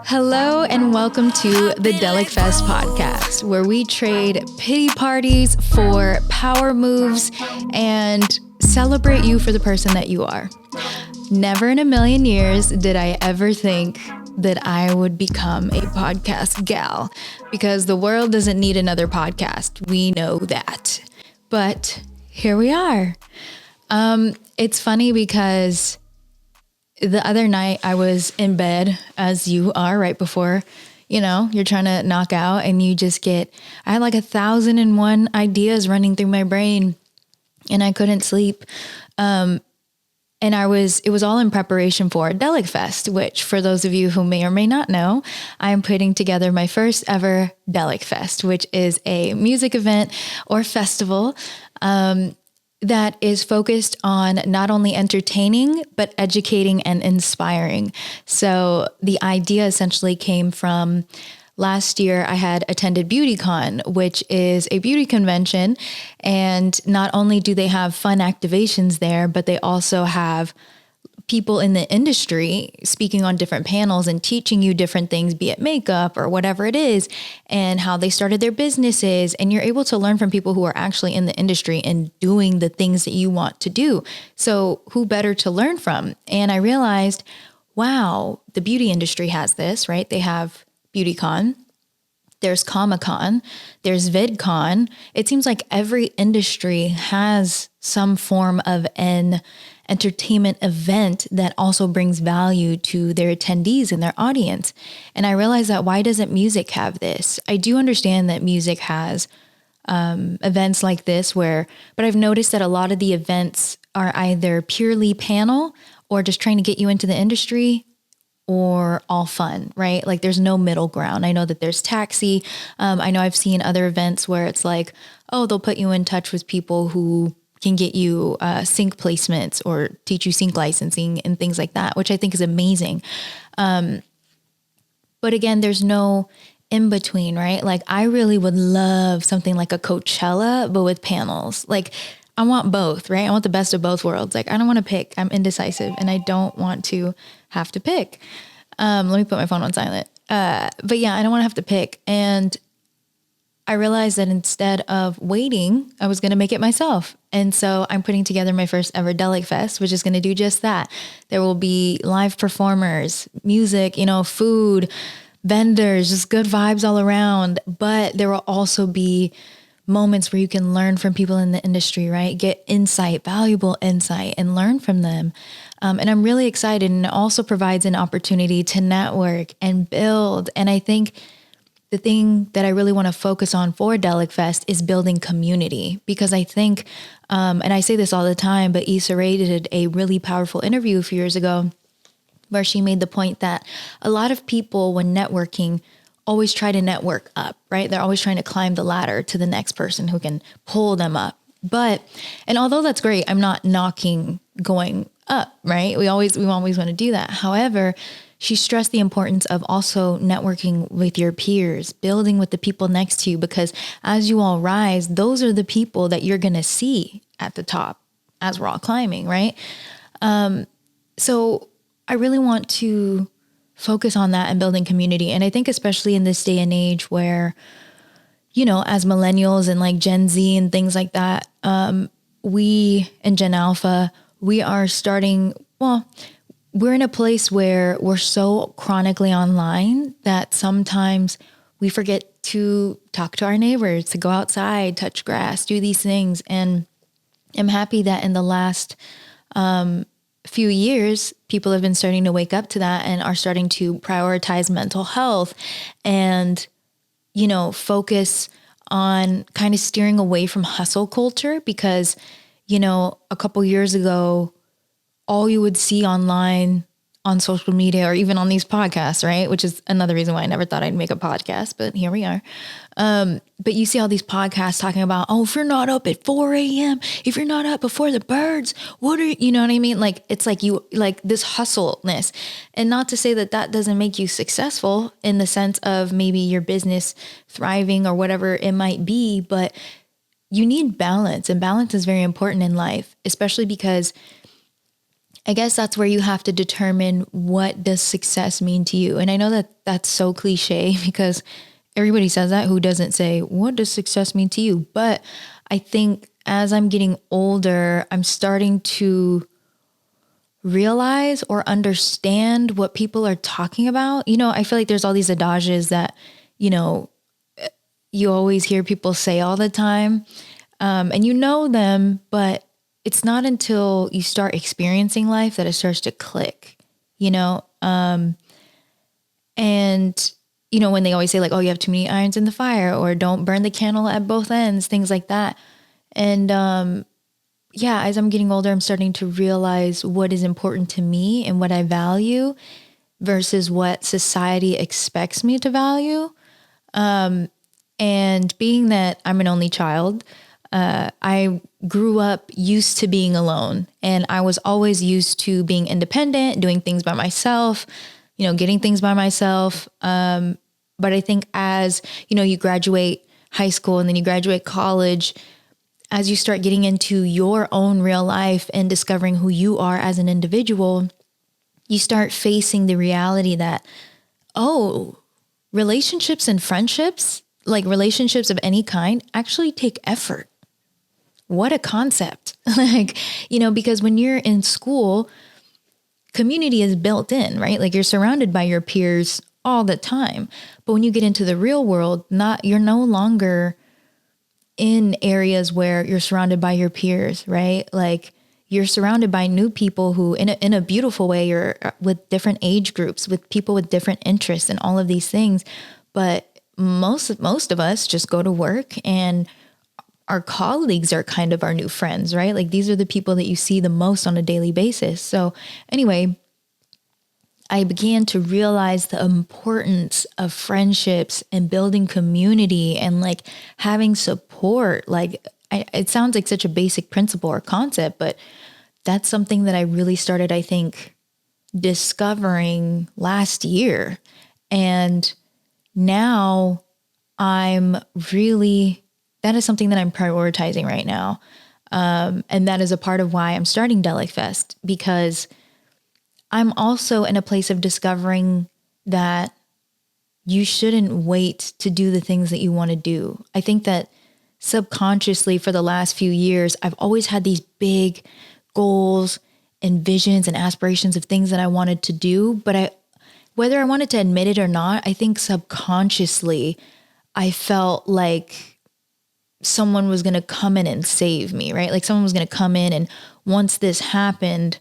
Hello and welcome to the Delic Fest Podcast, where we trade pity parties for power moves and celebrate you for the person that you are. Never in a million years did I ever think that I would become a podcast gal, because the world doesn't need another podcast. We know that. But here we are. It's funny because the other night I was in bed, as you are right before, you're trying to knock out, and I had like 1,001 ideas running through my brain, and I couldn't sleep. And it was all in preparation for Delic Fest, which, for those of you who may or may not know, I'm putting together my first ever Delic Fest, which is a music event or festival, that is focused on not only entertaining, but educating and inspiring. So the idea essentially came from last year. I had attended BeautyCon, which is a beauty convention. And not only do they have fun activations there, but they also have people in the industry speaking on different panels and teaching you different things, be it makeup or whatever it is, and how they started their businesses. And you're able to learn from people who are actually in the industry and doing the things that you want to do. So who better to learn from? And I realized, wow, the beauty industry has this, right? They have BeautyCon. There's Comic-Con, there's VidCon. It seems like every industry has some form of an entertainment event that also brings value to their attendees and their audience. And I realized that, why doesn't music have this? I do understand that music has events like this but I've noticed that a lot of the events are either purely panel or just trying to get you into the industry, or all fun, right? Like there's no middle ground. I know that there's Taxi. I know I've seen other events where it's like, oh, they'll put you in touch with people who can get you sync placements or teach you sync licensing and things like that, which I think is amazing. But again, there's no in between, right? Like I really would love something like a Coachella, but with panels. Like I want both, right? I want the best of both worlds. Like I don't want to pick. I'm indecisive and I don't want to have to pick. Let me put my phone on silent. But yeah, I don't want to have to pick. And I realized that instead of waiting, I was going to make it myself. And so I'm putting together my first ever Delic Fest, which is going to do just that. There will be live performers, music, food, vendors, just good vibes all around. But there will also be moments where you can learn from people in the industry, right? Get insight, valuable insight, and learn from them. And I'm really excited. And it also provides an opportunity to network and build. And I think the thing that I really want to focus on for Delic Fest is building community, because I think, and I say this all the time, but Issa Rae did a really powerful interview a few years ago where she made the point that a lot of people, when networking, always try to network up, right? They're always trying to climb the ladder to the next person who can pull them up. And although that's great, I'm not knocking going up, right? We always want to do that. However, she stressed the importance of also networking with your peers, building with the people next to you, because as you all rise, those are the people that you're going to see at the top as we're all climbing, right? So I really want to focus on that and building community. And I think especially in this day and age where, as millennials and like Gen Z and things like that, we and Gen Alpha, we are we're in a place where we're so chronically online that sometimes we forget to talk to our neighbors, to go outside, touch grass, do these things. And I'm happy that in the last few years, people have been starting to wake up to that and are starting to prioritize mental health and, focus on kind of steering away from hustle culture, because, a couple years ago, all you would see online on social media or even on these podcasts, right? Which is another reason why I never thought I'd make a podcast, but here we are. But you see all these podcasts talking about, oh, if you're not up at 4 a.m., if you're not up before the birds, you know what I mean? Like, it's like this hustleness. And not to say that doesn't make you successful in the sense of maybe your business thriving or whatever it might be, but you need balance, and balance is very important in life, especially because I guess that's where you have to determine, what does success mean to you? And I know that that's so cliche because everybody says that. Who doesn't say, what does success mean to you? But I think as I'm getting older, I'm starting to realize or understand what people are talking about. I feel like there's all these adages that, you always hear people say all the time, and you know them, but it's not until you start experiencing life that it starts to click, and, when they always say like, oh, you have too many irons in the fire, or don't burn the candle at both ends, things like that. And, as I'm getting older, I'm starting to realize what is important to me and what I value versus what society expects me to value. And being that I'm an only child, I grew up used to being alone, and I was always used to being independent, doing things by myself, getting things by myself. But I think as, you graduate high school and then you graduate college, as you start getting into your own real life and discovering who you are as an individual, you start facing the reality that, relationships and friendships, like relationships of any kind, actually take effort. What a concept. Because when you're in school, community is built in, right? Like you're surrounded by your peers all the time. But when you get into the real world, you're no longer in areas where you're surrounded by your peers, right? Like you're surrounded by new people who in a beautiful way, you're with different age groups, with people with different interests and all of these things. But most of us just go to work, and our colleagues are kind of our new friends, right? Like these are the people that you see the most on a daily basis. So anyway, I began to realize the importance of friendships and building community and like having support. Like it sounds like such a basic principle or concept, but that's something that I really started, I think, discovering last year. And now that is something that I'm prioritizing right now. And that is a part of why I'm starting Delic Fest, because I'm also in a place of discovering that you shouldn't wait to do the things that you want to do. I think that subconsciously for the last few years, I've always had these big goals and visions and aspirations of things that I wanted to do. But whether I wanted to admit it or not, I think subconsciously I felt like someone was going to come in and save me, right? Like someone was going to come in, and once this happened,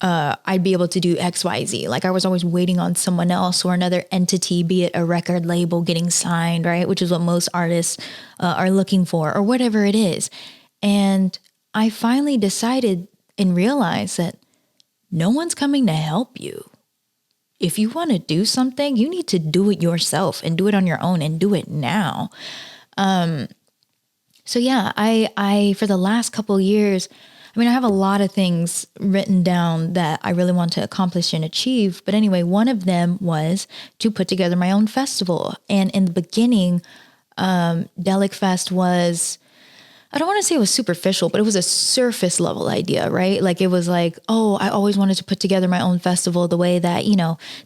I'd be able to do X, Y, Z. Like I was always waiting on someone else or another entity, be it a record label getting signed, right? Which is what most artists are looking for, or whatever it is. And I finally decided and realized that no one's coming to help you. If you want to do something, you need to do it yourself and do it on your own and do it now. So yeah, I for the last couple of years, I have a lot of things written down that I really want to accomplish and achieve. But anyway, one of them was to put together my own festival. And in the beginning, Delic Fest was, I don't want to say it was superficial, but it was a surface level idea, right? Like it was like, I always wanted to put together my own festival the way that,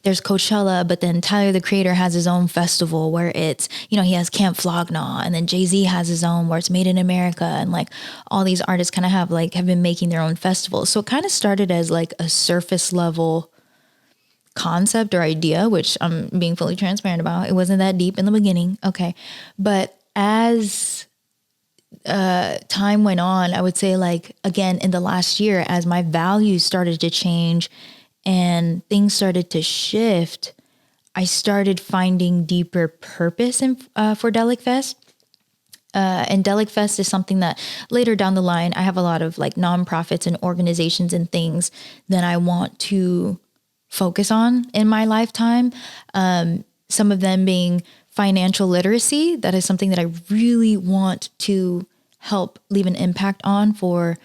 there's Coachella, but then Tyler, the Creator, has his own festival where it's, he has Camp Flog Gnaw, and then Jay-Z has his own where it's Made in America. And like all these artists kind of have been making their own festivals. So it kind of started as like a surface level concept or idea, which I'm being fully transparent about. It wasn't that deep in the beginning. Okay. But as time went on, I would say again, in the last year, as my values started to change and things started to shift, I started finding deeper purpose for Delic Fest. And Delic Fest is something that later down the line, I have a lot of nonprofits and organizations and things that I want to focus on in my lifetime. Some of them being financial literacy. That is something that I really want to help leave an impact on for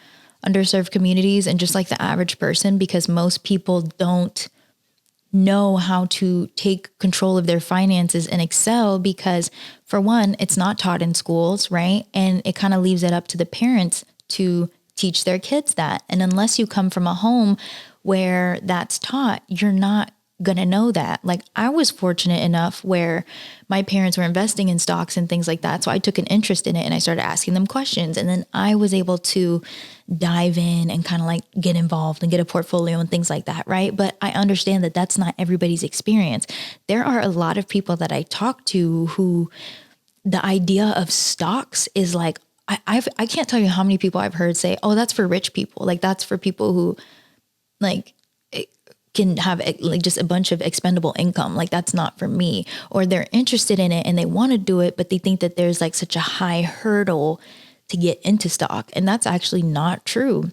underserved communities and just the average person, because most people don't know how to take control of their finances and excel because, for one, it's not taught in schools, right? And it kind of leaves it up to the parents to teach their kids that. And unless you come from a home where that's taught, you're not going to know that. Like I was fortunate enough where my parents were investing in stocks and things like that. So I took an interest in it and I started asking them questions. And then I was able to dive in and kind of like get involved and get a portfolio and things like that. Right. But I understand that that's not everybody's experience. There are a lot of people that I talk to who the idea of stocks is like, I can't tell you how many people I've heard say, oh, that's for rich people. Like that's for people who like can have like just a bunch of expendable income. Like that's not for me. Or they're interested in it and they want to do it, but they think that there's like such a high hurdle to get into stock. And that's actually not true.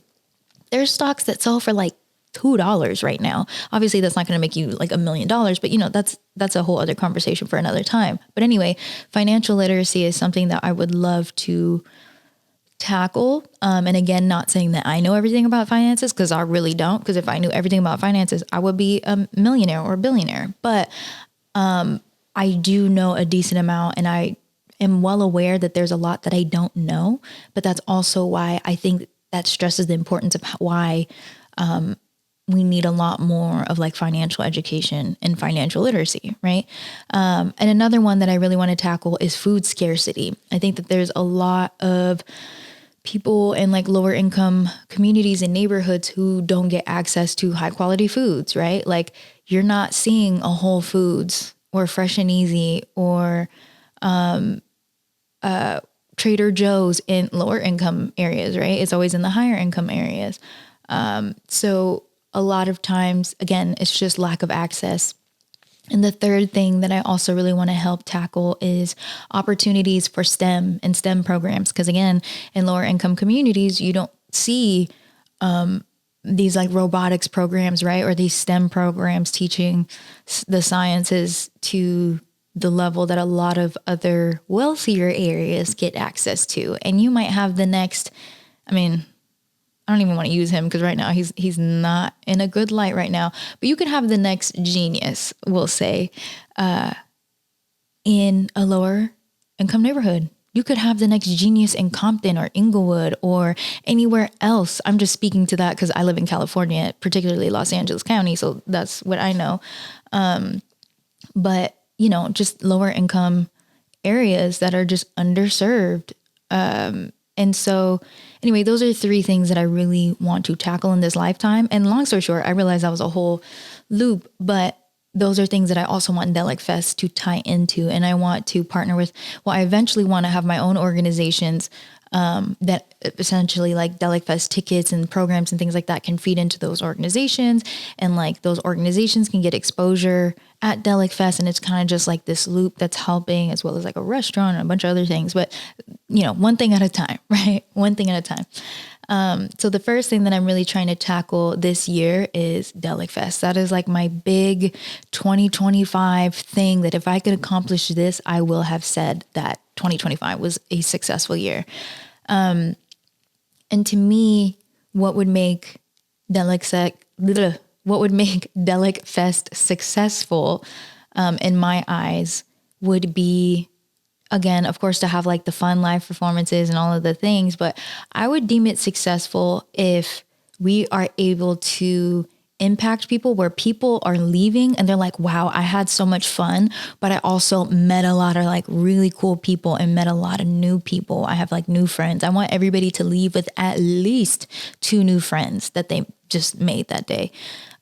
There's stocks that sell for like $2 right now. Obviously that's not going to make you like $1 million, but you know, that's a whole other conversation for another time. But anyway, financial literacy is something that I would love to tackle. And again, not saying that I know everything about finances, because I really don't. Because if I knew everything about finances, I would be a millionaire or a billionaire. But I do know a decent amount, and I am well aware that there's a lot that I don't know. But that's also why I think that stresses the importance of why we need a lot more of like financial education and financial literacy, right? And another one that I really want to tackle is food scarcity. I think that there's a lot of people in like lower income communities and neighborhoods who don't get access to high quality foods, right? Like you're not seeing a Whole Foods or Fresh and Easy or Trader Joe's in lower income areas, right? It's always in the higher income areas. So a lot of times, again, it's just lack of access. And the third thing that I also really want to help tackle is opportunities for STEM and STEM programs. Because again, in lower income communities, you don't see these like robotics programs, right? Or these STEM programs teaching the sciences to the level that a lot of other wealthier areas get access to. And you might have the next, I don't even want to use him because right now he's not in a good light right now, but you could have the next genius, we'll say, in a lower income neighborhood. You could have the next genius in Compton or Inglewood or anywhere else. I'm just speaking to that because I live in California, particularly Los Angeles County. So that's what I know. But you know, just lower income areas that are just underserved. And so anyway, those are three things that I really want to tackle in this lifetime. And long story short, I realized that was a whole loop, but those are things that I also want Delic Fest to tie into. And I want to partner with, I eventually want to have my own organizations that essentially like Delic Fest tickets and programs and things like that can feed into those organizations. And like those organizations can get exposure at Delic Fest. And it's kind of just like this loop that's helping, as well as like a restaurant and a bunch of other things. But, you know, one thing at a time, right? One thing at a time. So the first thing that I'm really trying to tackle this year is Delic Fest. That is like my big 2025 thing that if I could accomplish this, I will have said that 2025 was a successful year. And to me, what would make Delic Fest successful, in my eyes, would be, again, of course, to have like the fun live performances and all of the things, but I would deem it successful if we are able to impact people where people are leaving and they're like, wow, I had so much fun, but I also met a lot of like really cool people and met a lot of new people. I have like new friends. I want everybody to leave with at least 2 new friends that they just made that day.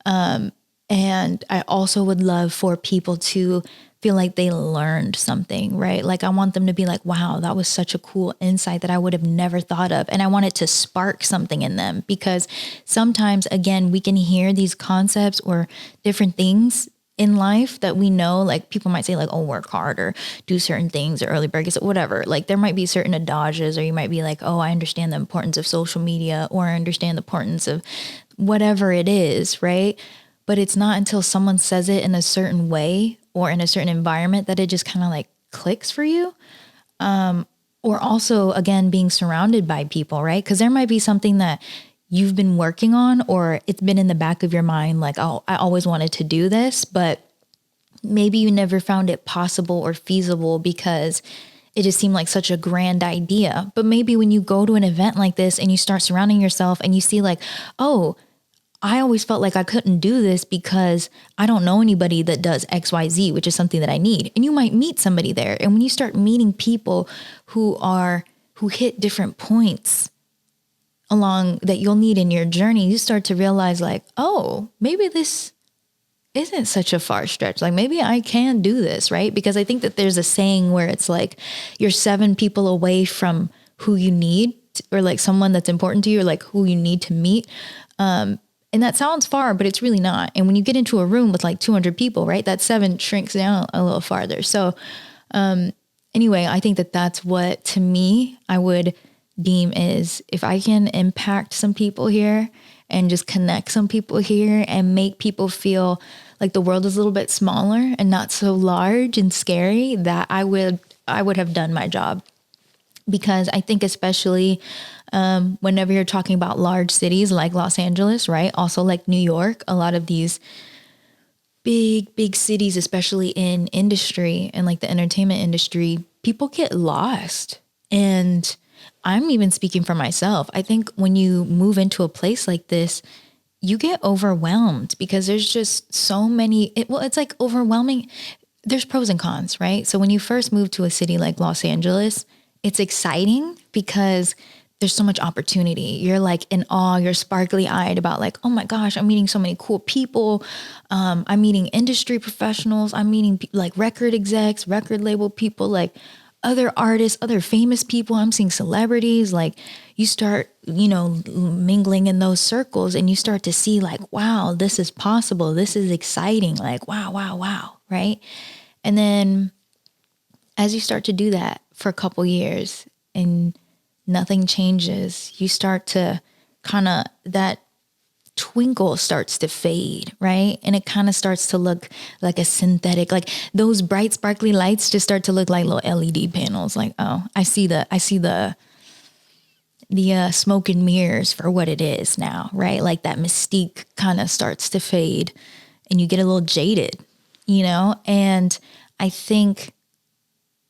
And I also would love for people to feel like they learned something, right? Like I want them to be like, wow, that was such a cool insight that I would have never thought of. And I want it to spark something in them, because sometimes, again, we can hear these concepts or different things in life that we know, like people might say like, oh, work hard or do certain things or early birds or whatever. Like there might be certain adages, or you might be like, oh, I understand the importance of social media, or I understand the importance of whatever it is, right? But it's not until someone says it in a certain way or in a certain environment that it just kind of like clicks for you. Or also, again, being surrounded by people, right? Because there might be something that you've been working on, or it's been in the back of your mind, like, oh, I always wanted to do this, but maybe you never found it possible or feasible because it just seemed like such a grand idea. But maybe when you go to an event like this and you start surrounding yourself and you see like, oh, I always felt like I couldn't do this because I don't know anybody that does XYZ, which is something that I need. And you might meet somebody there. And when you start meeting people who hit different points along that you'll need in your journey, you start to realize like, oh, maybe this isn't such a far stretch. Like maybe I can do this, right? Because I think that there's a saying where it's like you're 7 people away from who you need, or like someone that's important to you, or like who you need to meet. And that sounds far, but it's really not. And when you get into a room with like 200 people, right, that 7 shrinks down a little farther. So anyway, I think that that's what, to me, I would deem is if I can impact some people here and just connect some people here and make people feel like the world is a little bit smaller and not so large and scary, that I would have done my job. Because I think especially whenever you're talking about large cities like Los Angeles, right? Also like New York, a lot of these big cities, especially in industry and like the entertainment industry, people get lost. And I'm even speaking for myself. I think when you move into a place like this, you get overwhelmed because there's just so many, it's like overwhelming. There's pros and cons, right? So when you first move to a city like Los Angeles, it's exciting because there's so much opportunity. You're like in awe, you're sparkly eyed about like, oh my gosh, I'm meeting so many cool people. I'm meeting industry professionals. I'm meeting like record execs, record label people, like other artists, other famous people. I'm seeing celebrities. Like you start, mingling in those circles and you start to see like, wow, this is possible. This is exciting. Like, wow. Right. And then as you start to do that for a couple years and nothing changes, you start to that twinkle starts to fade, right? And it kind of starts to look like a synthetic, like those bright sparkly lights just start to look like little LED panels. Like, oh, I see the smoke and mirrors for what it is now, right? Like that mystique kind of starts to fade and you get a little jaded, and I think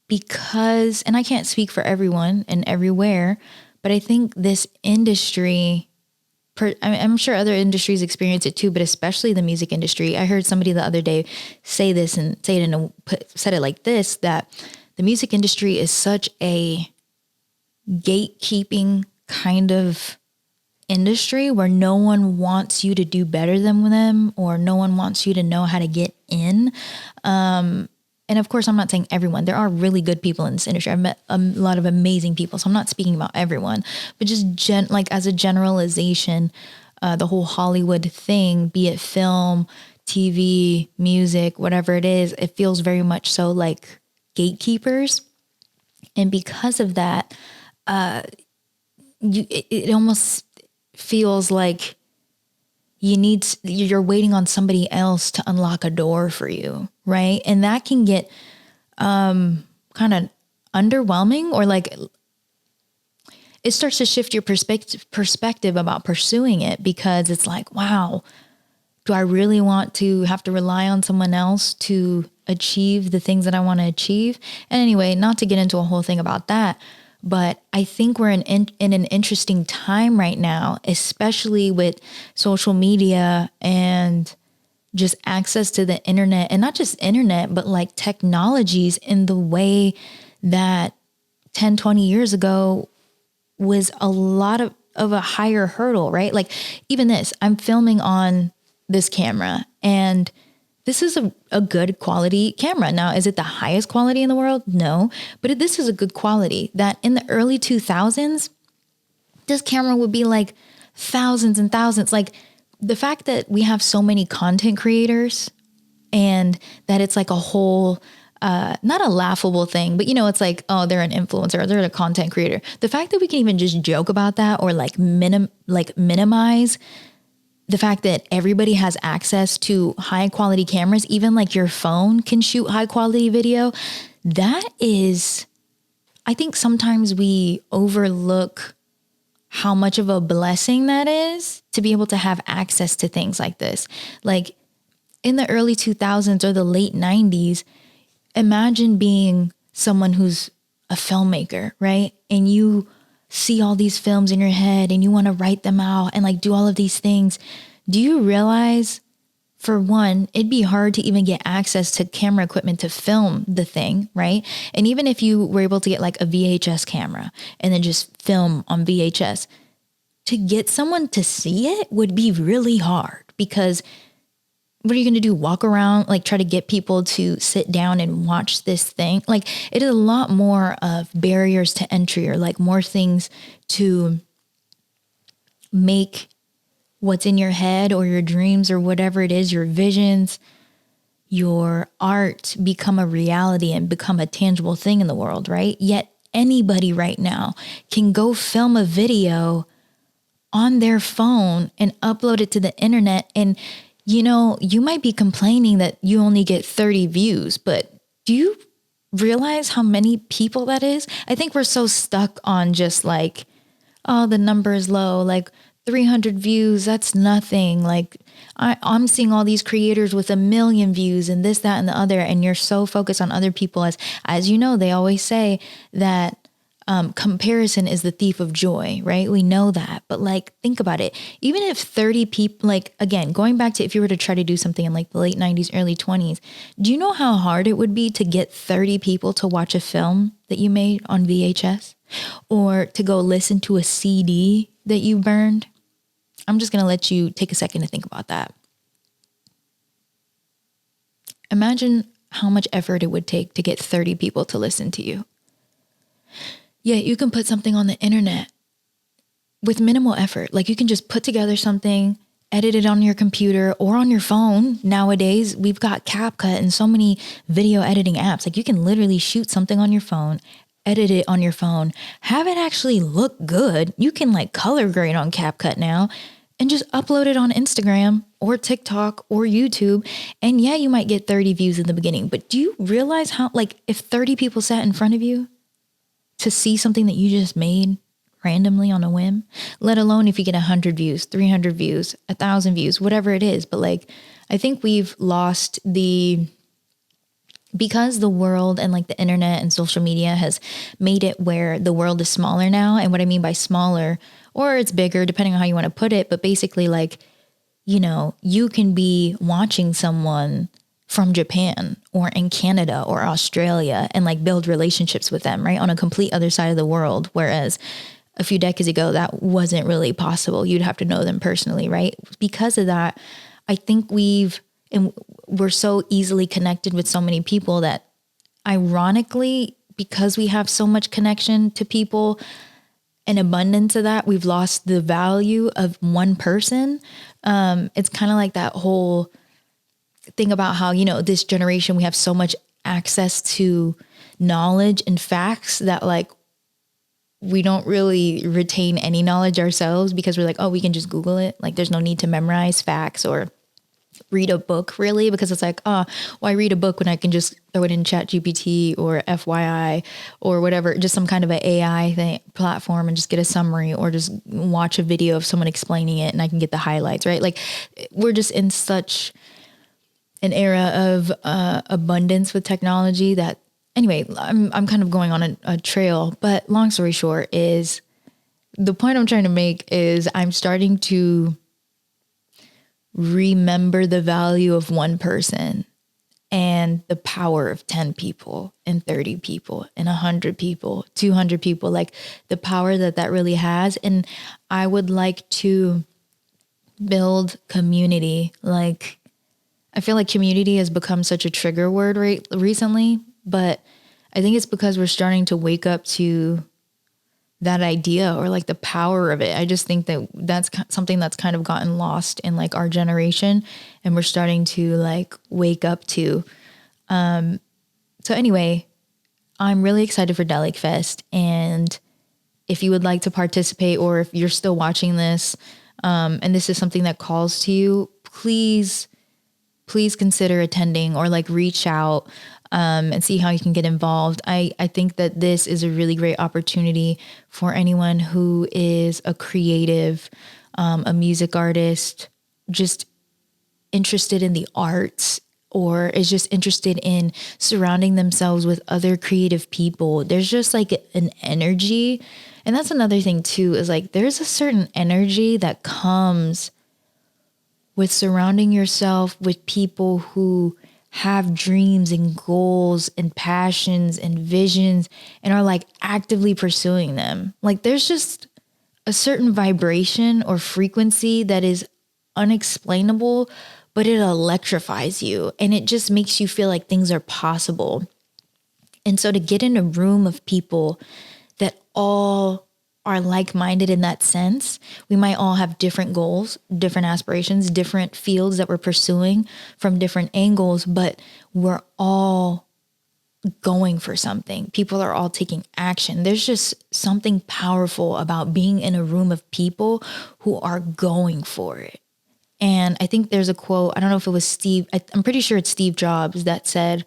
because, and I can't speak for everyone and everywhere, but I think this industry, I'm sure other industries experience it too, but especially the music industry. I heard somebody the other day say this and said it like this, that the music industry is such a gatekeeping kind of industry where no one wants you to do better than them, or no one wants you to know how to get in. And of course, I'm not saying everyone. There are really good people in this industry. I've met a lot of amazing people, so I'm not speaking about everyone. But just like as a generalization, the whole Hollywood thing, be it film, TV, music, whatever it is, it feels very much so like gatekeepers. And because of that, it almost feels like you're waiting on somebody else to unlock a door for you, right? And that can get kind of underwhelming, or like it starts to shift your perspective about pursuing it, because it's like, wow, do I really want to have to rely on someone else to achieve the things that I want to achieve? And anyway, not to get into a whole thing about that, but I think we're in an interesting time right now, especially with social media and just access to the internet, and not just internet, but like technologies in the way that 10, 20 years ago was a lot of a higher hurdle, right? Like even this, I'm filming on this camera, and this is a good quality camera. Now, is it the highest quality in the world? No, but this is a good quality. That in the early 2000s, this camera would be like thousands and thousands. Like the fact that we have so many content creators, and that it's like a whole, not a laughable thing, but it's like, oh, they're an influencer, they're a content creator. The fact that we can even just joke about that, or like minimize the fact that everybody has access to high quality cameras, even like your phone can shoot high quality video. That is, I think sometimes we overlook how much of a blessing that is to be able to have access to things like this. Like in the early 2000s or the late 90s, imagine being someone who's a filmmaker, right? And you see all these films in your head and you want to write them out and like do all of these things. Do you realize, for one, it'd be hard to even get access to camera equipment to film the thing, right? And even if you were able to get like a VHS camera and then just film on VHS, to get someone to see it would be really hard, because what are you going to do? Walk around, like try to get people to sit down and watch this thing? Like, it is a lot more of barriers to entry, or like more things to make what's in your head or your dreams or whatever it is, your visions, your art, become a reality and become a tangible thing in the world, right? Yet anybody right now can go film a video on their phone and upload it to the internet. And, you know, you might be complaining that you only get 30 views, but do you realize how many people that is? I think we're so stuck on just like, oh, the number is low, like 300 views, that's nothing. Like I'm seeing all these creators with 1 million views and this, that, and the other. And you're so focused on other people, as you know, they always say that comparison is the thief of joy, right? We know that, but like, think about it. Even if 30 people, like, again, going back to if you were to try to do something in like the late 90s, early 20s, do you know how hard it would be to get 30 people to watch a film that you made on VHS, or to go listen to a CD that you burned? I'm just going to let you take a second to think about that. Imagine how much effort it would take to get 30 people to listen to you. Yeah, you can put something on the internet with minimal effort. Like, you can just put together something, edit it on your computer or on your phone. Nowadays, we've got CapCut and so many video editing apps. Like, you can literally shoot something on your phone, edit it on your phone, have it actually look good. You can like color grade on CapCut now and just upload it on Instagram or TikTok or YouTube. And yeah, you might get 30 views in the beginning, but do you realize how, like, if 30 people sat in front of you to see something that you just made randomly on a whim, let alone if you get 100 views, 300 views, 1,000 views, whatever it is. But like, I think we've lost because the world and like the internet and social media has made it where the world is smaller now. And what I mean by smaller, or it's bigger, depending on how you want to put it. But basically, like, you know, you can be watching someone from Japan or in Canada or Australia and like build relationships with them, right? On a complete other side of the world. Whereas a few decades ago, that wasn't really possible. You'd have to know them personally, right? Because of that, I think we're so easily connected with so many people that, ironically, because we have so much connection to people, an abundance of that, we've lost the value of one person. It's kind of like that whole thing about how, you know, this generation, we have so much access to knowledge and facts that like we don't really retain any knowledge ourselves, because we're like, oh, we can just Google it. Like, there's no need to memorize facts or read a book, really, because it's like, oh, why read a book when I can just throw it in ChatGPT or FYI or whatever, just some kind of an AI platform, and just get a summary, or just watch a video of someone explaining it and I can get the highlights, right? Like, we're just in such an era of abundance with technology that, anyway, I'm kind of going on a trail, but long story short is, the point I'm trying to make is I'm starting to remember the value of one person and the power of 10 people and 30 people and 100 people, 200 people, like the power that really has. And I would like to build community. Like, I feel like community has become such a trigger word recently, but I think it's because we're starting to wake up to that idea, or like the power of it. I just think that that's something that's kind of gotten lost in like our generation, and we're starting to like wake up to. So anyway, I'm really excited for Delic Fest. And if you would like to participate, or if you're still watching this, and this is something that calls to you, please consider attending, or like reach out and see how you can get involved. I think that this is a really great opportunity for anyone who is a creative, a music artist, just interested in the arts, or is just interested in surrounding themselves with other creative people. There's just like an energy. And that's another thing too, is like, there's a certain energy that comes with surrounding yourself with people who have dreams and goals and passions and visions and are like actively pursuing them. Like there's just a certain vibration or frequency that is unexplainable, but it electrifies you and it just makes you feel like things are possible. And so to get in a room of people that all are like-minded in that sense, we might all have different goals, different aspirations, different fields that we're pursuing from different angles, but we're all going for something. People are all taking action. There's just something powerful about being in a room of people who are going for it. And I think there's a quote, I don't know if it was I'm pretty sure it's Steve Jobs that said,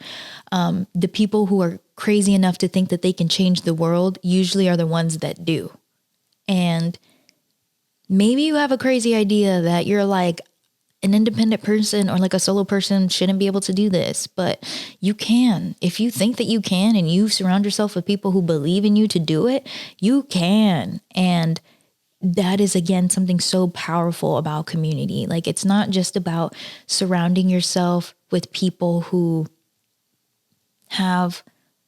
the people who are crazy enough to think that they can change the world usually are the ones that do. And maybe you have a crazy idea that you're like an independent person or like a solo person shouldn't be able to do this, but you can. If you think that you can and you surround yourself with people who believe in you to do it, you can. And that is, again, something so powerful about community. Like it's not just about surrounding yourself with people who have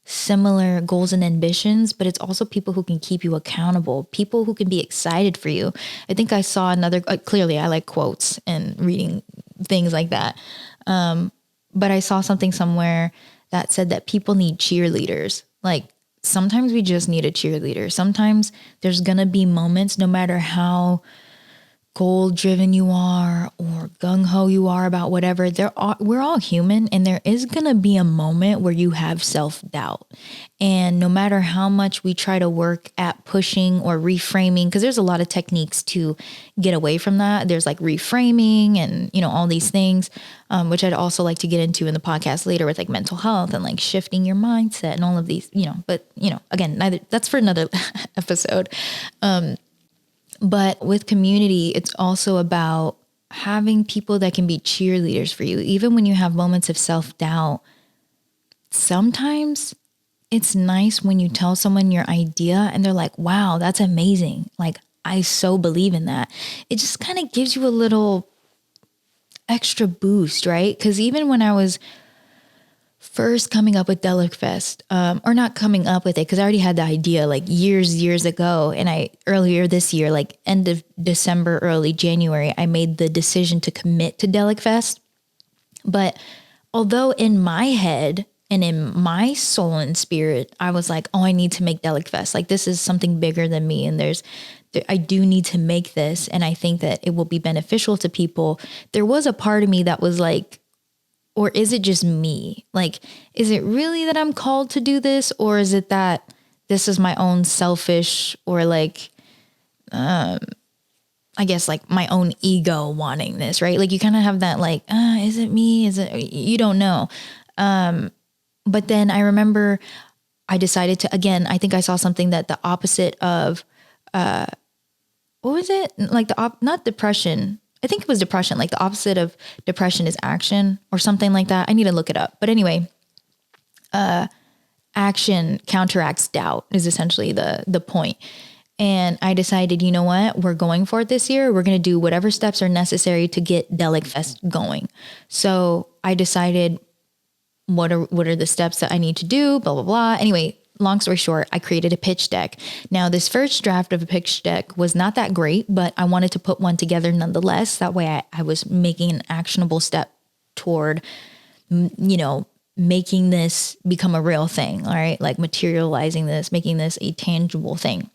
similar goals and ambitions, but it's also people who can keep you accountable, people who can be excited for you. I think I saw another, clearly I like quotes and reading things like that. But I saw something somewhere that said that people need cheerleaders. Like sometimes we just need a cheerleader. Sometimes there's going to be moments, no matter how goal driven you are or gung ho you are about whatever, we're all human, and there is going to be a moment where you have self-doubt. And no matter how much we try to work at pushing or reframing, because there's a lot of techniques to get away from that. There's like reframing and, all these things, which I'd also like to get into in the podcast later with like mental health and like shifting your mindset and all of these, but again, that's for another episode. But with community, it's also about having people that can be cheerleaders for you. Even when you have moments of self-doubt, sometimes it's nice when you tell someone your idea and they're like, wow, that's amazing. Like, I so believe in that. It just kind of gives you a little extra boost, right? Because even when I was first coming up with Delic Fest, or not coming up with it, because I already had the idea like years ago. And earlier this year, like end of December, early January, I made the decision to commit to Delic Fest. But although in my head and in my soul and spirit, I was like, oh, I need to make Delic Fest. Like this is something bigger than me. And I do need to make this. And I think that it will be beneficial to people. There was a part of me that was like, or is it just me? Like, is it really that I'm called to do this? Or is it that this is my own selfish or like, I guess like my own ego wanting this, right? Like you kind of have that like, is it me? Is it, you don't know. But then I remember I decided to, again, I think I saw something that the opposite of, what was it? Like not depression. I think it was depression. Like the opposite of depression is action or something like that. I need to look it up. But anyway, action counteracts doubt is essentially the point. And I decided, you know what, we're going for it this year. We're going to do whatever steps are necessary to get Delic Fest going. So I decided what are the steps that I need to do, blah, blah, blah. Anyway, long story short, I created a pitch deck. Now, this first draft of a pitch deck was not that great, but I wanted to put one together nonetheless. That way I was making an actionable step toward, making this become a real thing. All right. Like materializing this, making this a tangible thing.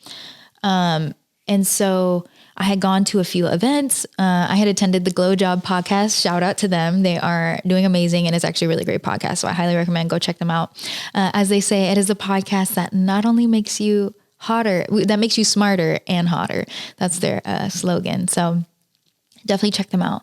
And so I had gone to a few events. I had attended the Glow Job podcast. Shout out to them. They are doing amazing. And it's actually a really great podcast. So I highly recommend go check them out. As they say, it is a podcast that not only makes you hotter, that makes you smarter and hotter. That's their slogan. So definitely check them out.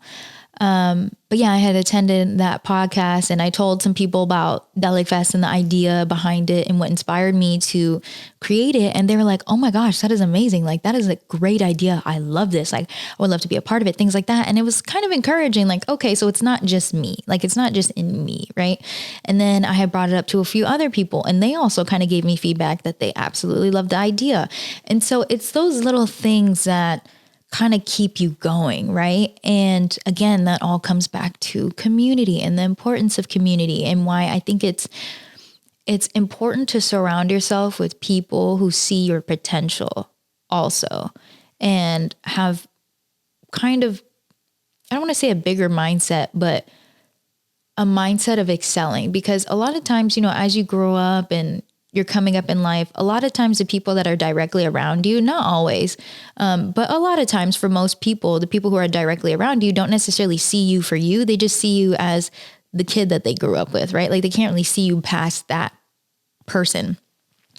But yeah, I had attended that podcast and I told some people about Delic Fest and the idea behind it and what inspired me to create it. And they were like, oh my gosh, that is amazing. Like, that is a great idea. I love this. Like, I would love to be a part of it, things like that. And it was kind of encouraging, like, okay, so it's not just me, like, it's not just in me. Right. And then I had brought it up to a few other people and they also kind of gave me feedback that they absolutely loved the idea. And so it's those little things that kind of keep you going, right? And again, that all comes back to community and the importance of community, and why I think it's important to surround yourself with people who see your potential also, and have kind of, I don't want to say a bigger mindset, but a mindset of excelling. Because a lot of times, as you grow up and you're coming up in life, a lot of times the people that are directly around you, not always, but a lot of times for most people, the people who are directly around you don't necessarily see you for you. They just see you as the kid that they grew up with, right? Like they can't really see you past that person.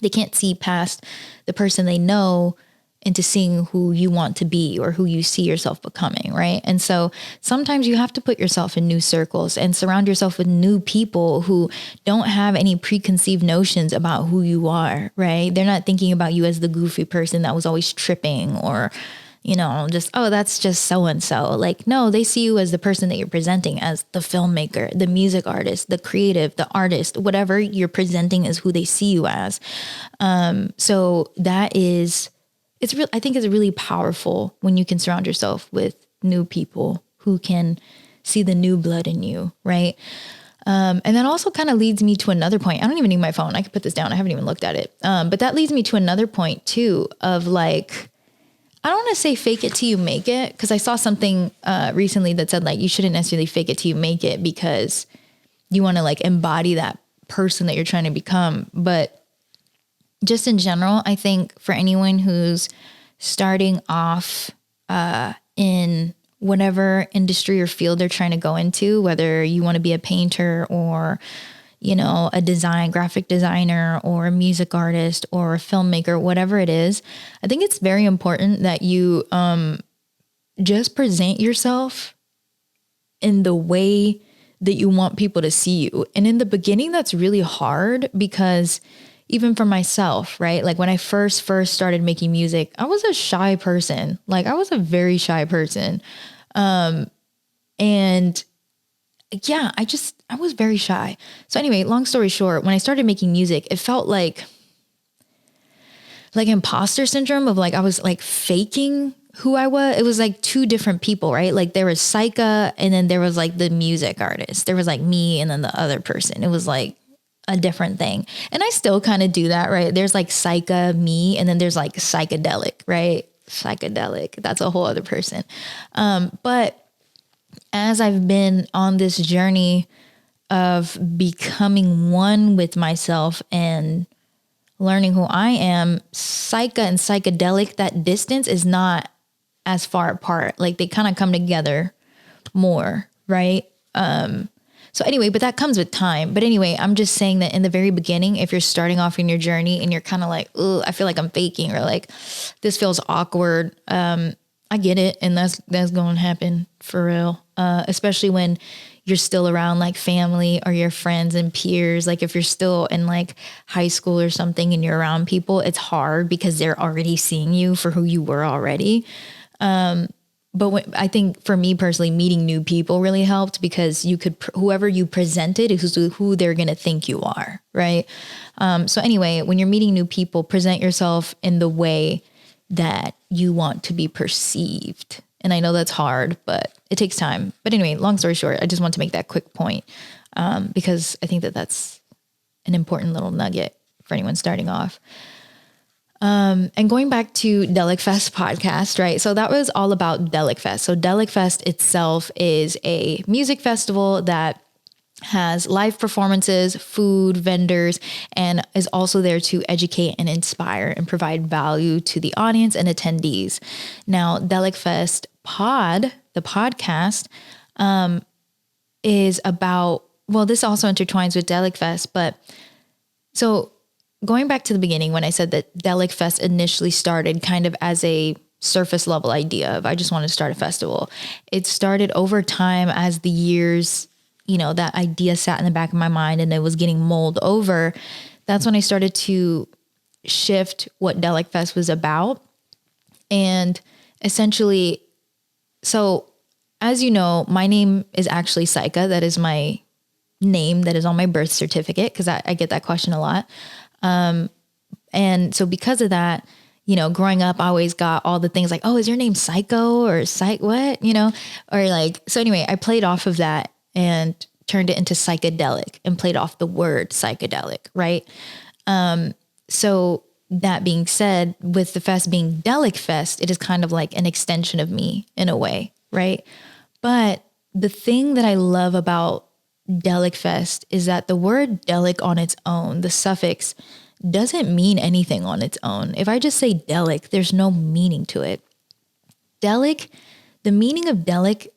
They can't see past the person they know into seeing who you want to be or who you see yourself becoming, right? And so sometimes you have to put yourself in new circles and surround yourself with new people who don't have any preconceived notions about who you are, right? They're not thinking about you as the goofy person that was always tripping, or, just, oh, that's just so-and-so. Like, no, they see you as the person that you're presenting as, the filmmaker, the music artist, the creative, the artist, whatever you're presenting is who they see you as. So that is... I think it's really powerful when you can surround yourself with new people who can see the new blood in you, right? And that also kind of leads me to another point. I don't even need my phone. I could put this down. I haven't even looked at it. But that leads me to another point too, of like, I don't want to say fake it till you make it, because I saw something recently that said like, you shouldn't necessarily fake it till you make it because you want to like embody that person that you're trying to become. But just in general, I think for anyone who's starting off in whatever industry or field they're trying to go into, whether you want to be a painter or, a graphic designer or a music artist or a filmmaker, whatever it is, I think it's very important that you just present yourself in the way that you want people to see you. And in the beginning, that's really hard because even for myself, right? Like when I first started making music, I was a shy person. Like I was a very shy person. And yeah, I was very shy. So anyway, long story short, when I started making music, it felt like imposter syndrome of like, I was like faking who I was. It was like two different people, right? Like there was Saika and then there was like the music artist. There was like me and then the other person. It was like a different thing. And I still kind of do that, right? There's like Psycha, me, and then there's like psychedelic, right? Psychedelic. That's a whole other person. But as I've been on this journey of becoming one with myself and learning who I am, Psycha and psychedelic, that distance is not as far apart. Like they kind of come together more, right? So anyway, but that comes with time. But anyway, I'm just saying that in the very beginning, if you're starting off in your journey and you're kind of like, oh, I feel like I'm faking, or like, this feels awkward. I get it. And that's going to happen for real. Especially when you're still around like family or your friends and peers. Like if you're still in like high school or something and you're around people, it's hard because they're already seeing you for who you were already. But I think for me personally, meeting new people really helped because you could, whoever you presented is who they're going to think you are. Right. So anyway, when you're meeting new people, present yourself in the way that you want to be perceived. And I know that's hard, but it takes time. But anyway, long story short, I just want to make that quick point because I think that that's an important little nugget for anyone starting off. And going back to Delic Fest podcast, right? So that was all about Delic Fest. So Delic Fest itself is a music festival that has live performances, food, vendors, and is also there to educate and inspire and provide value to the audience and attendees. Now, Delic Fest the podcast, is about, well, this also intertwines with Delic Fest, but so going back to the beginning, when I said that Delic Fest initially started kind of as a surface level idea of, I just wanted to start a festival. It started over time as the years, that idea sat in the back of my mind and it was getting mulled over. That's when I started to shift what Delic Fest was about. And essentially, so as you know, my name is actually Saika. That is my name that is on my birth certificate because I get that question a lot. And so because of that, growing up, I always got all the things like, oh, is your name Psycho or Psych what, or like, so anyway, I played off of that and turned it into psychedelic and played off the word psychedelic. Right. So that being said, with the fest being Delic Fest, it is kind of like an extension of me in a way. Right. But the thing that I love about Delic Fest is that the word delic on its own, the suffix, doesn't mean anything on its own. If I just say delic, there's no meaning to it. Delic, the meaning of delic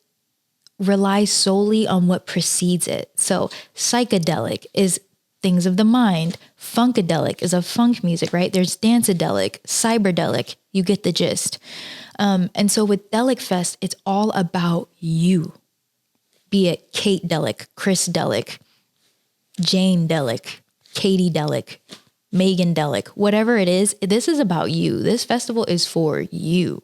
relies solely on what precedes it. So psychedelic is things of the mind. Funkadelic is of funk music, right? There's danceadelic, cyberdelic. You get the gist. And so with Delic Fest, it's all about you. Be it Kate Delic, Chris Delic, Jane Delic, Katie Delic, Megan Delic, whatever it is, this is about you. This festival is for you.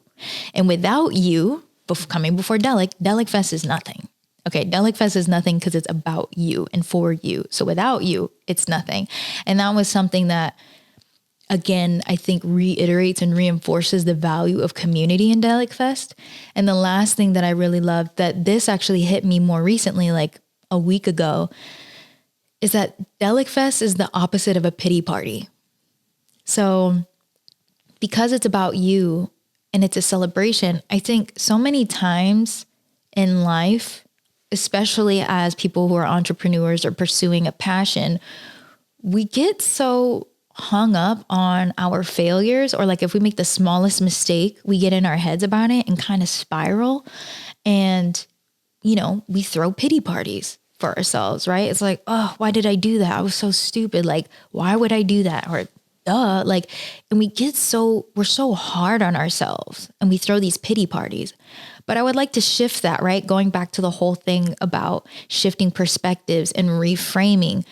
And without you, coming before Delic Fest is nothing. Okay, Delic Fest is nothing because it's about you and for you. So without you, it's nothing. And that was something that, again, I think reiterates and reinforces the value of community in Delic Fest. And the last thing that I really loved, that this actually hit me more recently, like a week ago, is that Delic Fest is the opposite of a pity party. So because it's about you and it's a celebration, I think so many times in life, especially as people who are entrepreneurs or pursuing a passion, we get so hung up on our failures, or like if we make the smallest mistake, we get in our heads about it and kind of spiral. And, we throw pity parties for ourselves, right? It's like, oh, why did I do that? I was so stupid. Like, why would I do that? Or duh, like, and we're so hard on ourselves and we throw these pity parties. But I would like to shift that, right? Going back to the whole thing about shifting perspectives and reframing.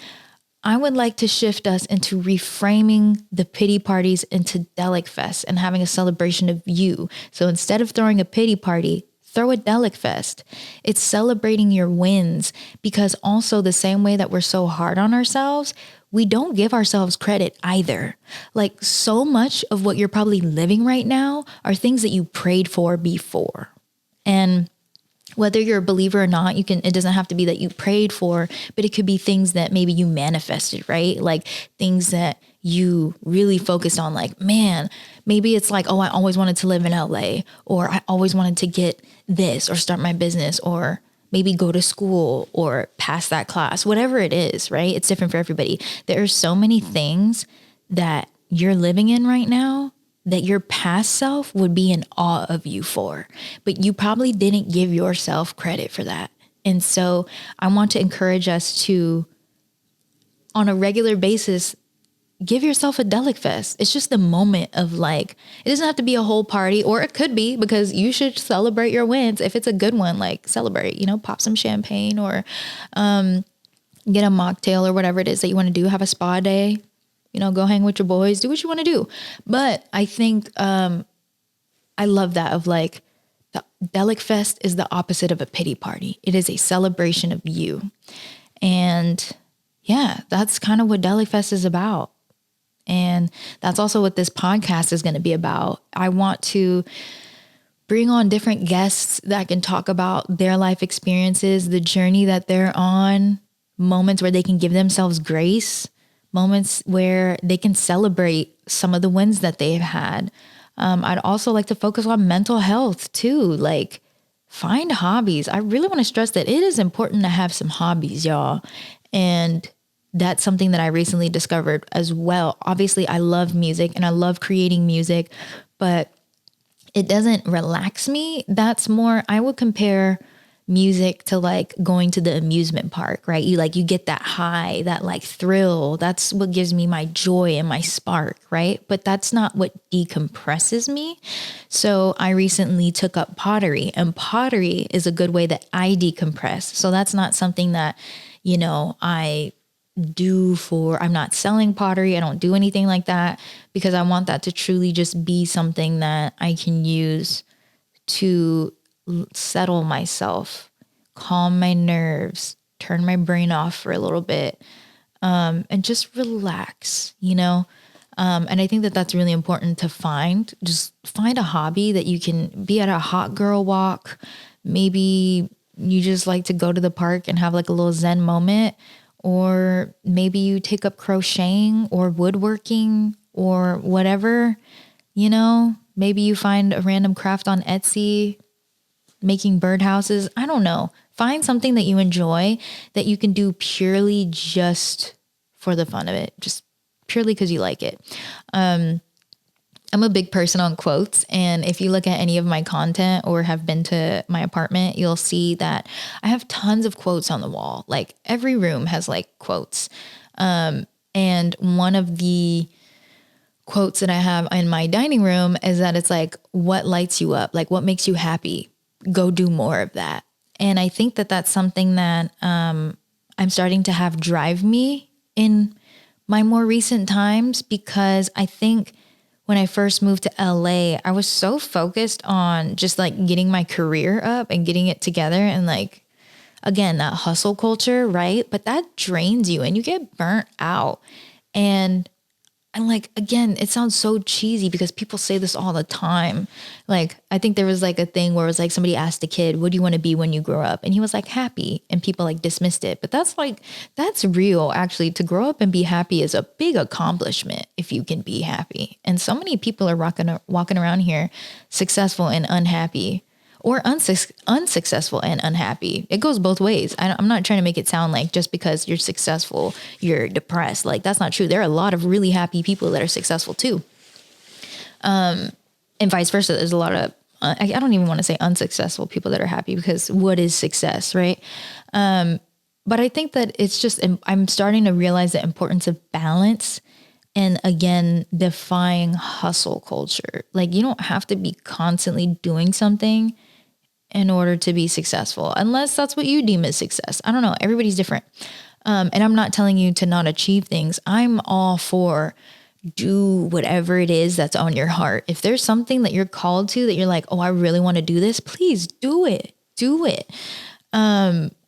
I would like to shift us into reframing the pity parties into Delic Fest and having a celebration of you. So instead of throwing a pity party, throw a Delic Fest. It's celebrating your wins, because also the same way that we're so hard on ourselves, we don't give ourselves credit either. Like so much of what you're probably living right now are things that you prayed for before. And whether you're a believer or not, it doesn't have to be that you prayed for, but it could be things that maybe you manifested, right? Like things that you really focused on, like, man, maybe it's like, oh, I always wanted to live in LA, or I always wanted to get this or start my business, or maybe go to school or pass that class, whatever it is, right? It's different for everybody. There are so many things that you're living in right now that your past self would be in awe of you for, but you probably didn't give yourself credit for that. And so I want to encourage us to, on a regular basis, give yourself a Delic Fest. It's just the moment of like, it doesn't have to be a whole party, or it could be, because you should celebrate your wins. If it's a good one, like celebrate, pop some champagne, or get a mocktail or whatever it is that you want to do. Have a spa day. Go hang with your boys, do what you want to do. But I think I love that of like, the Delic Fest is the opposite of a pity party. It is a celebration of you. And yeah, that's kind of what Delic Fest is about. And that's also what this podcast is going to be about. I want to bring on different guests that can talk about their life experiences, the journey that they're on, moments where they can give themselves grace, moments where they can celebrate some of the wins that they've had. I'd also like to focus on mental health too. Like, find hobbies. I really want to stress that it is important to have some hobbies, y'all. And that's something that I recently discovered as well. Obviously, I love music and I love creating music, but it doesn't relax me. That's more, I would compare music to like going to the amusement park, right? You get that high, that like thrill. That's what gives me my joy and my spark, right? But that's not what decompresses me. So I recently took up pottery, and pottery is a good way that I decompress. So that's not something that, I do I'm not selling pottery. I don't do anything like that, because I want that to truly just be something that I can use to settle myself, calm my nerves, turn my brain off for a little bit, and just relax, And I think that that's really important to find. Just find a hobby that you can be at a hot girl walk. Maybe you just like to go to the park and have like a little Zen moment, or maybe you take up crocheting or woodworking or whatever, maybe you find a random craft on Etsy, making birdhouses. I don't know. Find something that you enjoy that you can do purely just for the fun of it, just purely because you like it. I'm a big person on quotes. And if you look at any of my content or have been to my apartment, you'll see that I have tons of quotes on the wall. Like every room has like quotes. And one of the quotes that I have in my dining room is that it's like, what lights you up? Like what makes you happy? Go do more of that. And I think that that's something that I'm starting to have drive me in my more recent times, because I think when I first moved to LA, I was so focused on just like getting my career up and getting it together. And like, again, that hustle culture, right? But that drains you and you get burnt out. And like, again, it sounds so cheesy because people say this all the time. Like, I think there was like a thing where it was like somebody asked a kid, what do you want to be when you grow up? And he was like, happy. And people like dismissed it. But that's real. Actually, to grow up and be happy is a big accomplishment if you can be happy. And so many people are walking around here successful and unhappy, or unsuccessful and unhappy. It goes both ways. I'm not trying to make it sound like just because you're successful, you're depressed. Like that's not true. There are a lot of really happy people that are successful too. And vice versa. There's a lot of, I don't even want to say unsuccessful people that are happy, because what is success, right? But I think that it's just, I'm starting to realize the importance of balance. And again, defying hustle culture. Like you don't have to be constantly doing something in order to be successful, unless that's what you deem as success. I don't know. Everybody's different. And I'm not telling you to not achieve things. I'm all for do whatever it is that's on your heart. If there's something that you're called to that you're like, oh, I really want to do this, please do it. Do it.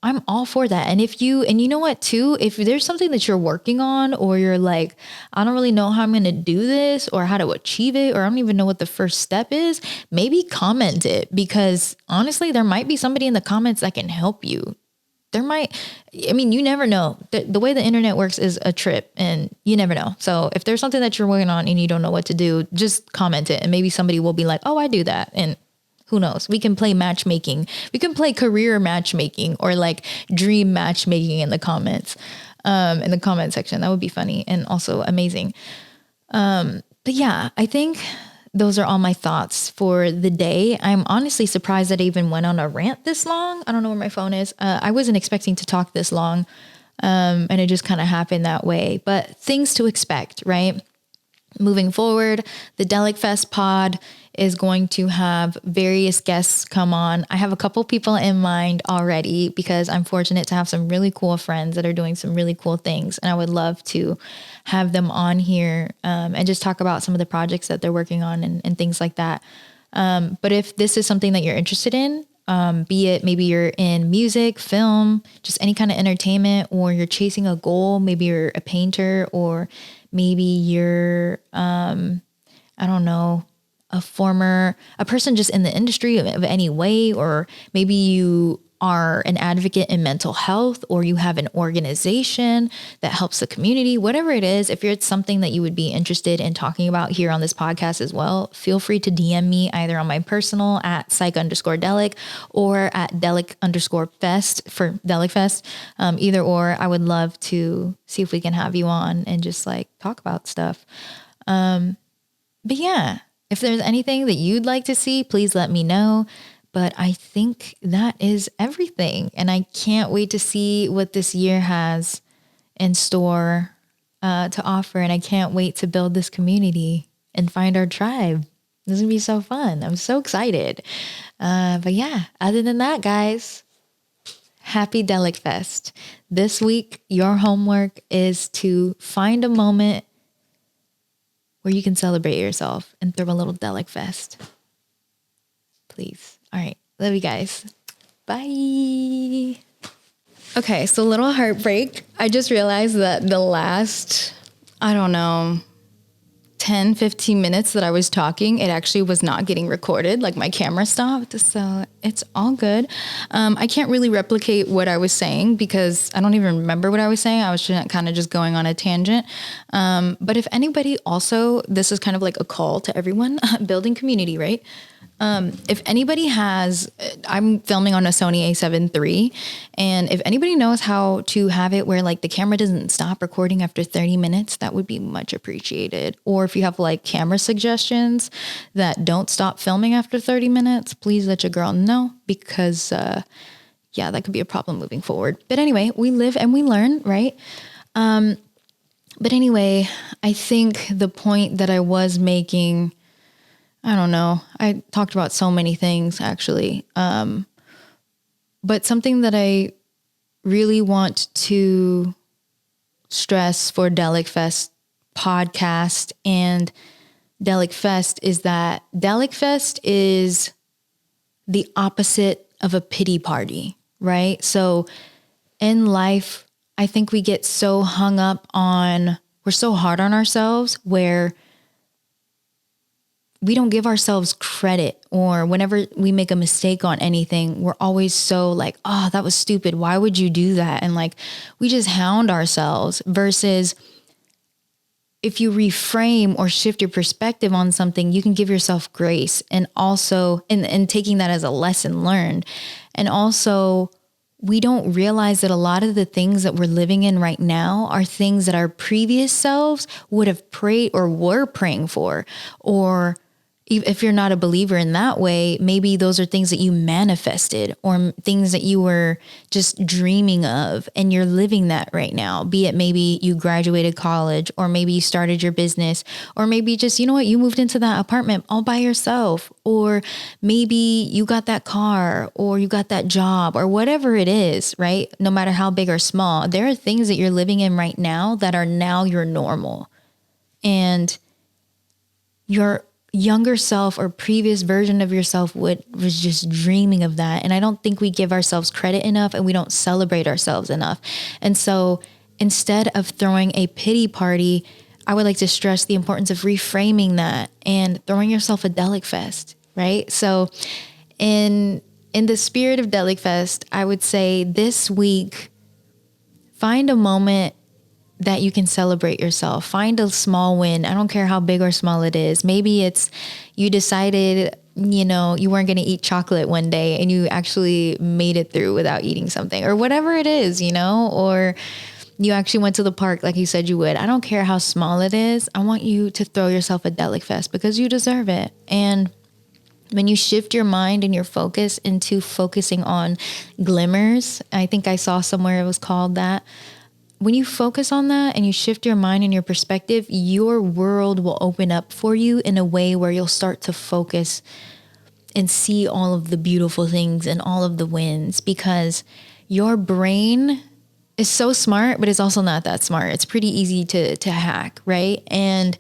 I'm all for that. And you know what too, if there's something that you're working on, or you're like, I don't really know how I'm going to do this or how to achieve it, or I don't even know what the first step is, maybe comment it, because honestly, there might be somebody in the comments that can help you. You never know. The way the internet works is a trip, and you never know. So if there's something that you're working on and you don't know what to do, just comment it. And maybe somebody will be like, oh, I do that. And who knows? We can play matchmaking. We can play career matchmaking, or like dream matchmaking in the comments, in the comment section. That would be funny and also amazing. But yeah, I think those are all my thoughts for the day. I'm honestly surprised that I even went on a rant this long. I don't know where my phone is. I wasn't expecting to talk this long. And it just kind of happened that way, but things to expect, right? Moving forward, the Delic Fest pod is going to have various guests come on. I have a couple people in mind already, because I'm fortunate to have some really cool friends that are doing some really cool things. And I would love to have them on here and just talk about some of the projects that they're working on and things like that. But if this is something that you're interested in, be it maybe you're in music, film, just any kind of entertainment, or you're chasing a goal, maybe you're a painter, or maybe you're, I don't know, a person just in the industry of any way, or maybe you are an advocate in mental health, or you have an organization that helps the community, whatever it is, if it's something that you would be interested in talking about here on this podcast as well, feel free to DM me either on my personal at psych_delic or at delic_fest for Delic Fest. Either or, I would love to see if we can have you on and just like talk about stuff. But yeah, if there's anything that you'd like to see, please let me know. But I think that is everything. And I can't wait to see what this year has in store to offer. And I can't wait to build this community and find our tribe. This is going to be so fun. I'm so excited. But yeah, other than that, guys, happy Delic Fest. This week, your homework is to find a moment where you can celebrate yourself and throw a little Delic Fest. Please. All right. Love you guys. Bye. Okay. So little heartbreak. I just realized that the last, I don't know, 10, 15 minutes that I was talking, it actually was not getting recorded. Like my camera stopped. So it's all good. I can't really replicate what I was saying because I don't even remember what I was saying. I was kind of just going on a tangent. But if anybody also, this is kind of like a call to everyone, building community, right? If anybody has, I'm filming on a Sony A7 III, and if anybody knows how to have it where like the camera doesn't stop recording after 30 minutes, that would be much appreciated. Or if you have like camera suggestions that don't stop filming after 30 minutes, please let your girl know because, yeah, that could be a problem moving forward. But anyway, we live and we learn, right? But anyway, I think the point that I was making, I don't know. I talked about so many things actually. But something that I really want to stress for Delic Fest podcast and Delic Fest is that Delic Fest is the opposite of a pity party, right? So in life, I think we get so hung up on, we're so hard on ourselves where we don't give ourselves credit, or whenever we make a mistake on anything, we're always so like, oh, that was stupid. Why would you do that? And like, we just hound ourselves versus if you reframe or shift your perspective on something, you can give yourself grace and also, and taking that as a lesson learned. And also we don't realize that a lot of the things that we're living in right now are things that our previous selves would have prayed or were praying for, or if you're not a believer in that way, maybe those are things that you manifested or things that you were just dreaming of and you're living that right now. Be it maybe you graduated college, or maybe you started your business, or maybe just, you know what, you moved into that apartment all by yourself, or maybe you got that car or you got that job or whatever it is, right? No matter how big or small, there are things that you're living in right now that are now your normal. And your younger self or previous version of yourself was just dreaming of that. And I don't think we give ourselves credit enough, and we don't celebrate ourselves enough. And so instead of throwing a pity party, I would like to stress the importance of reframing that and throwing yourself a Delic Fest, right? So in the spirit of Delic Fest, I would say this week, find a moment that you can celebrate yourself. Find a small win. I don't care how big or small it is. Maybe it's you decided, you know, you weren't going to eat chocolate one day and you actually made it through without eating something, or whatever it is, you know, or you actually went to the park like you said you would. I don't care how small it is. I want you to throw yourself a Delic Fest because you deserve it. And when you shift your mind and your focus into focusing on glimmers, I think I saw somewhere it was called that. When you focus on that and you shift your mind and your perspective, your world will open up for you in a way where you'll start to focus and see all of the beautiful things and all of the wins, because your brain is so smart, but it's also not that smart. It's pretty easy to hack, right? And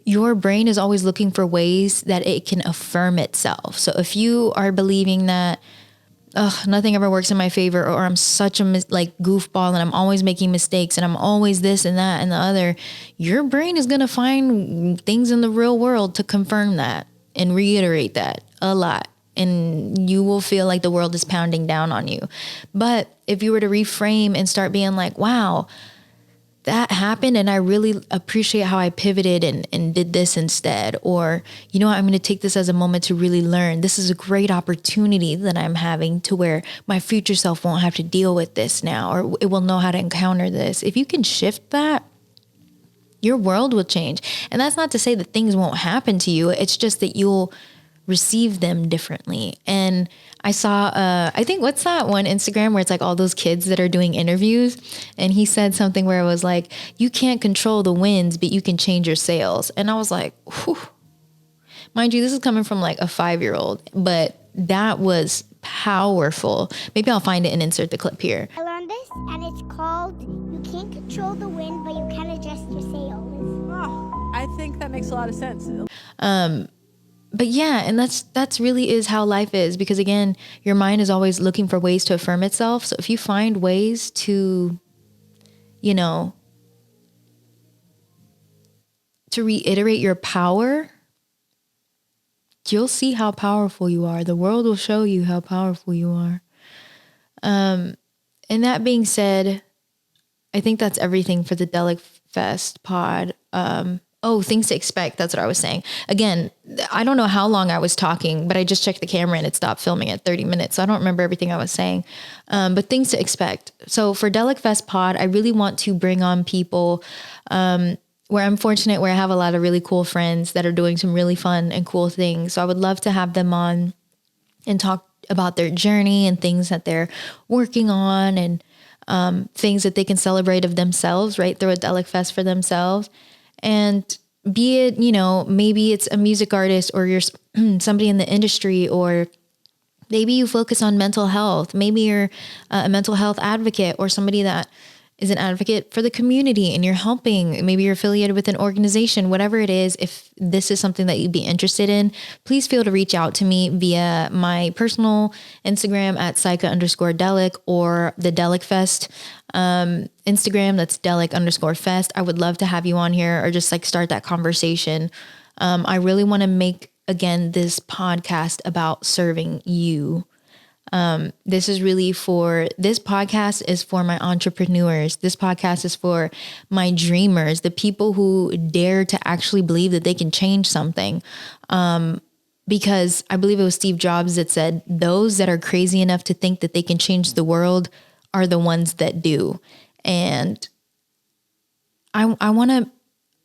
your brain is always looking for ways that it can affirm itself. So if you are believing that, nothing ever works in my favor, or I'm such a goofball and I'm always making mistakes and I'm always this and that and the other, your brain is going to find things in the real world to confirm that and reiterate that a lot. And you will feel like the world is pounding down on you. But if you were to reframe and start being like, wow, that happened and I really appreciate how I pivoted and did this instead. Or, you know what, I'm going to take this as a moment to really learn. This is a great opportunity that I'm having to where my future self won't have to deal with this now, or it will know how to encounter this. If you can shift that, your world will change. And that's not to say that things won't happen to you. It's just that you'll receive them differently. And I saw, I think, what's that one Instagram where it's like all those kids that are doing interviews, and he said something where it was like, you can't control the winds, but you can change your sails. And I was like, whew. Mind you, this is coming from like a 5-year-old, but that was powerful. Maybe I'll find it and insert the clip here. I learned this, and it's called, you can't control the wind, but you can adjust your sails. Oh, I think that makes a lot of sense. But yeah, and that's really is how life is, because again, your mind is always looking for ways to affirm itself. So if you find ways to, to reiterate your power, you'll see how powerful you are. The world will show you how powerful you are. And that being said, I think that's everything for the Delic Fest pod. Things to expect. That's what I was saying. Again, I don't know how long I was talking, but I just checked the camera and it stopped filming at 30 minutes. So I don't remember everything I was saying. But things to expect. So for Delic Fest pod, I really want to bring on people where I'm fortunate, where I have a lot of really cool friends that are doing some really fun and cool things. So I would love to have them on and talk about their journey and things that they're working on, and things that they can celebrate of themselves, right? Through a Delic Fest for themselves. And be it, maybe it's a music artist, or you're somebody in the industry, or maybe you focus on mental health. Maybe you're a mental health advocate, or somebody that is an advocate for the community and you're helping. Maybe you're affiliated with an organization, whatever it is. If this is something that you'd be interested in, please feel to reach out to me via my personal Instagram at Psycha_Delic, or the Delic Fest Instagram. That's Delic_Fest. I would love to have you on here, or just like start that conversation. I really want to make, again, this podcast about serving you. This podcast is for my entrepreneurs. This podcast is for my dreamers, the people who dare to actually believe that they can change something. Because I believe it was Steve Jobs that said, those that are crazy enough to think that they can change the world are the ones that do. And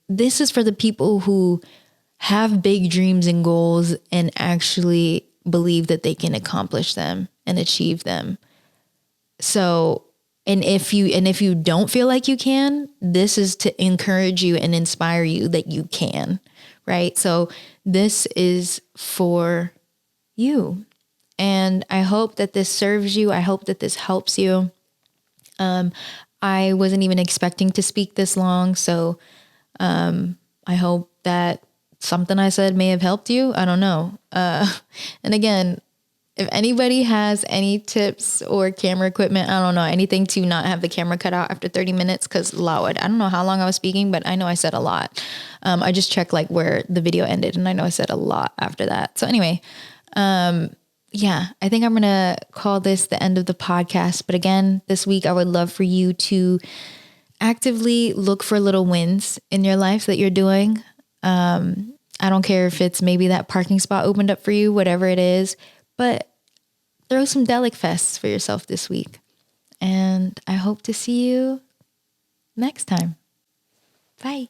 this is for the people who have big dreams and goals and actually believe that they can accomplish them and achieve them. So, and if you don't feel like you can, this is to encourage you and inspire you that you can, right? So this is for you. And I hope that this serves you. I hope that this helps you. I wasn't even expecting to speak this long. So, I hope that something I said may have helped you. I don't know. And again, if anybody has any tips or camera equipment, I don't know, anything to not have the camera cut out after 30 minutes, because Lord, I don't know how long I was speaking, but I know I said a lot. I just checked like where the video ended, and I know I said a lot after that. So anyway, yeah, I think I'm going to call this the end of the podcast. But again, this week, I would love for you to actively look for little wins in your life that you're doing. I don't care if it's maybe that parking spot opened up for you, whatever it is, but throw some Delic Fests for yourself this week. And I hope to see you next time. Bye.